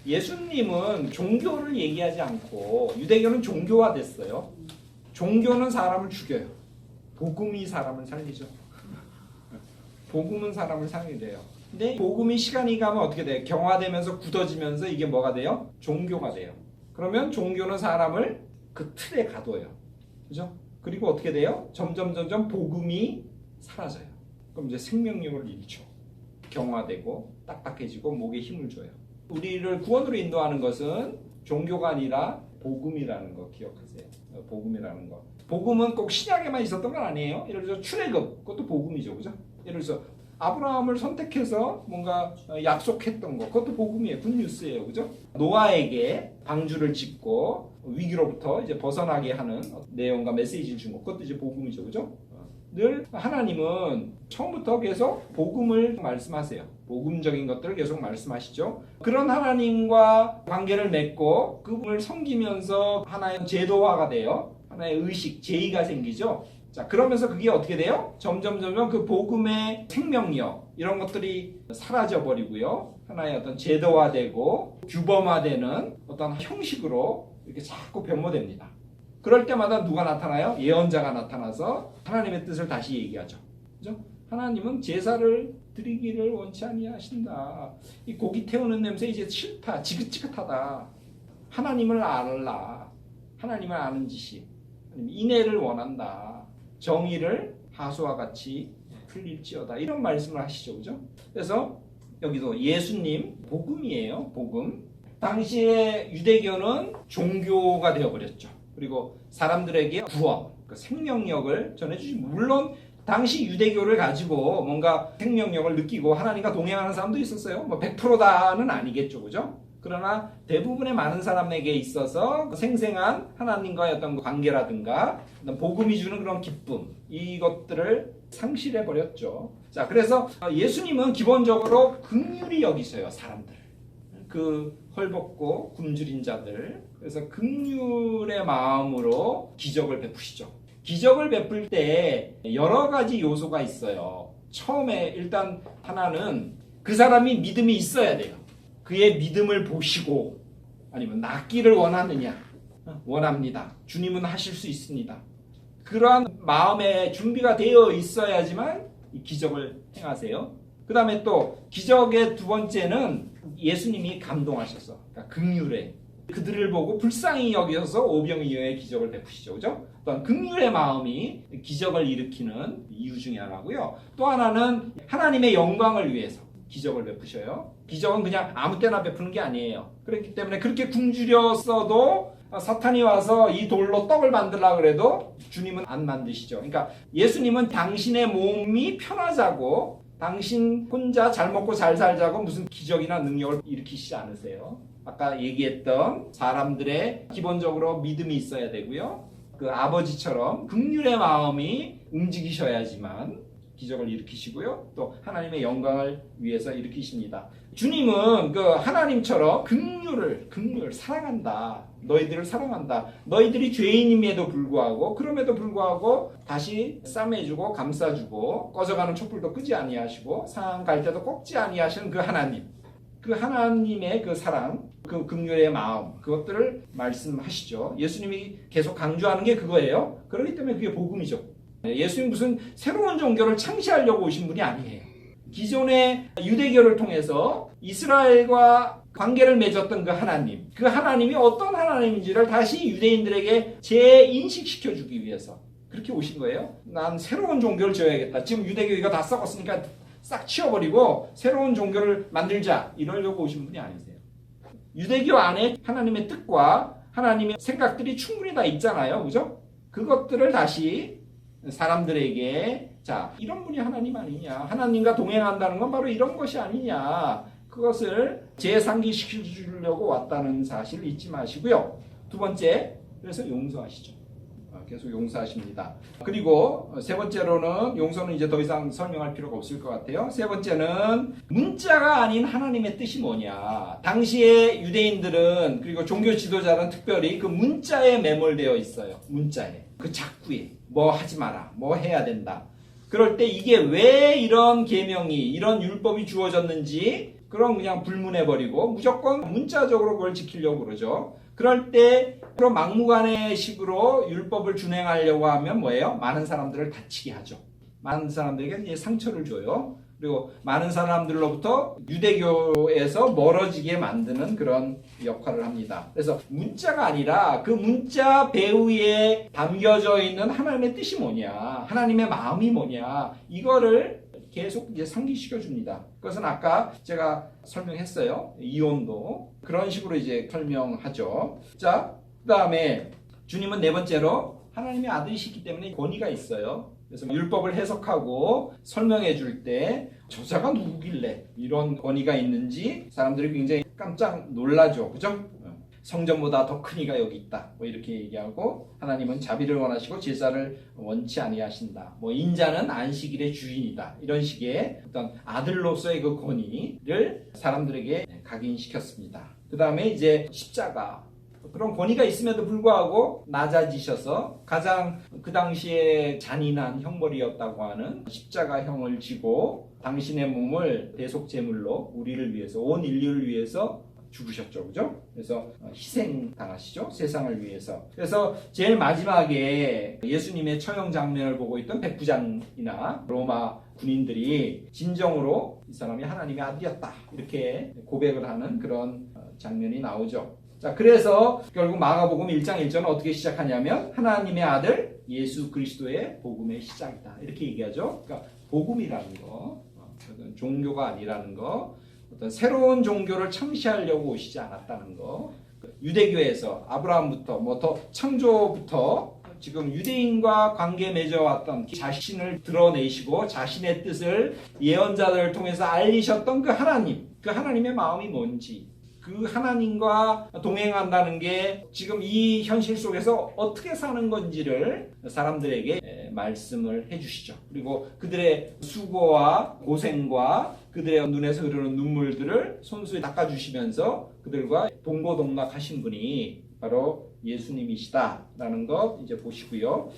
예수님은 종교를 얘기하지 않고 유대교는 종교화됐어요. 종교는 사람을 죽여요. 복음이 사람을 살리죠. 복음은 사람을 살리래요. 근데 복음이 시간이 가면 어떻게 돼요? 경화되면서 굳어지면서 이게 뭐가 돼요? 종교가 돼요. 그러면 종교는 사람을 그 틀에 가둬요. 그죠? 그리고 어떻게 돼요? 점점 복음이 사라져요. 그럼 이제 생명력을 잃죠. 경화되고 딱딱해지고 목에 힘을 줘요. 우리를 구원으로 인도하는 것은 종교가 아니라 복음이라는 거 기억하세요. 복음이라는 거. 복음은 꼭 신약에만 있었던 건 아니에요. 예를 들어서 출애굽, 그것도 복음이죠. 그죠? 예를 들어서 아브라함을 선택해서 뭔가 약속했던 거, 그것도 복음이에요. 굿뉴스예요. 그죠? 노아에게 방주를 짓고 위기로부터 이제 벗어나게 하는 내용과 메시지를 준 거, 그것도 이제 복음이죠. 그죠? 늘 하나님은 처음부터 계속 복음을 말씀하세요. 복음적인 것들을 계속 말씀하시죠. 그런 하나님과 관계를 맺고 그분을 섬기면서 하나의 제도화가 돼요. 하나의 의식, 제의가 생기죠. 자, 그러면서 그게 어떻게 돼요? 점점 그 복음의 생명력 이런 것들이 사라져 버리고요. 하나의 어떤 제도화되고 규범화되는 어떤 형식으로 이렇게 자꾸 변모됩니다. 그럴 때마다 누가 나타나요? 예언자가 나타나서 하나님의 뜻을 다시 얘기하죠. 그죠? 하나님은 제사를 드리기를 원치 아니하신다. 이 고기 태우는 냄새 이제 싫다. 지긋지긋하다. 하나님을 알라. 하나님을 아는 지식. 인애를 원한다. 정의를 하수와 같이 풀릴지어다. 이런 말씀을 하시죠. 그죠? 그래서 여기도 예수님 복음이에요. 복음. 당시에 유대교는 종교가 되어버렸죠. 그리고 사람들에게 구원, 그 생명력을 전해주지. 물론 당시 유대교를 가지고 뭔가 생명력을 느끼고 하나님과 동행하는 사람도 있었어요. 뭐 100%다는 아니겠죠. 그죠? 그러나 대부분의 많은 사람에게 있어서 생생한 하나님과의 어떤 관계라든가 복음이 주는 그런 기쁨, 이것들을 상실해 버렸죠. 자, 그래서 예수님은 기본적으로 긍휼히 여기셔요. 사람들. 그 헐벗고 굶주린 자들. 그래서 긍휼의 마음으로 기적을 베푸시죠. 기적을 베풀 때 여러 가지 요소가 있어요. 처음에 일단 하나는 그 사람이 믿음이 있어야 돼요. 그의 믿음을 보시고, 아니면 낫기를 원하느냐? 원합니다. 주님은 하실 수 있습니다. 그러한 마음의 준비가 되어 있어야지만 이 기적을 행하세요. 그 다음에 또 기적의 두 번째는 예수님이 감동하셔서, 그러니까 긍휼에 그들을 보고 불쌍히 여기셔서 오병이어의 기적을 베푸시죠. 그죠? 어떤 긍휼의 마음이 기적을 일으키는 이유 중에 하나고요. 또 하나는 하나님의 영광을 위해서 기적을 베푸셔요. 기적은 그냥 아무 때나 베푸는 게 아니에요. 그렇기 때문에 그렇게 굶주렸어도 사탄이 와서 이 돌로 떡을 만들려고 그래도 주님은 안 만드시죠. 그러니까 예수님은 당신의 몸이 편하자고, 당신 혼자 잘 먹고 잘 살자고 무슨 기적이나 능력을 일으키시지 않으세요. 아까 얘기했던 사람들의 기본적으로 믿음이 있어야 되고요. 그 아버지처럼 긍휼의 마음이 움직이셔야지만 기적을 일으키시고요. 또 하나님의 영광을 위해서 일으키십니다. 주님은 그 하나님처럼 긍휼을 사랑한다. 너희들을 사랑한다. 너희들이 죄인임에도 불구하고, 그럼에도 불구하고 다시 싸매주고 감싸주고 꺼져가는 촛불도 끄지 아니하시고 상한 갈대도 꺾지 아니하시는 그 하나님. 그 하나님의 그 사랑, 그 긍휼의 마음, 그것들을 말씀하시죠. 예수님이 계속 강조하는 게 그거예요. 그렇기 때문에 그게 복음이죠. 예수님 무슨 새로운 종교를 창시하려고 오신 분이 아니에요. 기존의 유대교를 통해서 이스라엘과 관계를 맺었던 그 하나님, 그 하나님이 어떤 하나님인지를 다시 유대인들에게 재인식시켜주기 위해서 그렇게 오신 거예요. 난 새로운 종교를 지어야겠다. 지금 유대교가 다 썩었으니까 싹 치워버리고 새로운 종교를 만들자, 이러려고 오신 분이 아니세요. 유대교 안에 하나님의 뜻과 하나님의 생각들이 충분히 다 있잖아요. 그죠? 그것들을 다시 사람들에게, 자, 이런 분이 하나님 아니냐, 하나님과 동행한다는 건 바로 이런 것이 아니냐, 그것을 재상기시키려고 왔다는 사실을 잊지 마시고요. 두 번째, 그래서 용서하시죠. 계속 용서하십니다. 그리고 세 번째로는, 용서는 이제 더 이상 설명할 필요가 없을 것 같아요. 세 번째는 문자가 아닌 하나님의 뜻이 뭐냐. 당시의 유대인들은, 그리고 종교 지도자는 특별히 그 문자에 매몰되어 있어요. 문자에, 그 작구에 뭐 하지 마라, 뭐 해야 된다. 그럴 때 이게 왜 이런 계명이, 이런 율법이 주어졌는지 그럼 그냥 불문해버리고 무조건 문자적으로 그걸 지키려고 그러죠. 그럴 때 그런 막무가내식으로 율법을 준행하려고 하면 뭐예요? 많은 사람들을 다치게 하죠. 많은 사람들에게 이제 상처를 줘요. 그리고 많은 사람들로부터 유대교에서 멀어지게 만드는 그런 역할을 합니다. 그래서 문자가 아니라 그 문자 배후에 담겨져 있는 하나님의 뜻이 뭐냐, 하나님의 마음이 뭐냐, 이거를 계속 이제 상기시켜 줍니다. 그것은 아까 제가 설명했어요. 이혼도 그런 식으로 이제 설명하죠. 자, 그 다음에 주님은 네 번째로 하나님의 아들이시기 때문에 권위가 있어요. 그래서 율법을 해석하고 설명해 줄 때 저자가 누구길래 이런 권위가 있는지 사람들이 굉장히 깜짝 놀라죠. 그죠? 성전보다 더 큰 이가 여기 있다. 뭐 이렇게 얘기하고 하나님은 자비를 원하시고 제사를 원치 아니하신다. 뭐 인자는 안식일의 주인이다. 이런 식의 어떤 아들로서의 그 권위를 사람들에게 각인시켰습니다. 그 다음에 이제 십자가. 그런 권위가 있음에도 불구하고 낮아지셔서 가장 그 당시에 잔인한 형벌이었다고 하는 십자가형을 지고 당신의 몸을 대속 제물로 우리를 위해서, 온 인류를 위해서 죽으셨죠. 그죠? 그래서 희생당하시죠. 세상을 위해서. 그래서 제일 마지막에 예수님의 처형 장면을 보고 있던 백부장이나 로마 군인들이 진정으로 이 사람이 하나님의 아들이었다. 이렇게 고백을 하는 그런 장면이 나오죠. 자, 그래서 결국 마가복음 1장 1절은 어떻게 시작하냐면 하나님의 아들 예수 그리스도의 복음의 시작이다. 이렇게 얘기하죠. 그러니까 복음이라는 거, 어떤 종교가 아니라는 거, 어떤 새로운 종교를 창시하려고 오시지 않았다는 거. 유대교에서 아브라함부터 뭐 더 창조부터 지금 유대인과 관계 맺어왔던 자신을 드러내시고 자신의 뜻을 예언자들을 통해서 알리셨던 그 하나님, 그 하나님의 마음이 뭔지, 그 하나님과 동행한다는 게 지금 이 현실 속에서 어떻게 사는 건지를 사람들에게 말씀을 해주시죠. 그리고 그들의 수고와 고생과 그들의 눈에서 흐르는 눈물들을 손수에 닦아주시면서 그들과 동고동락하신 분이 바로 예수님이시다라는 것 이제 보시고요.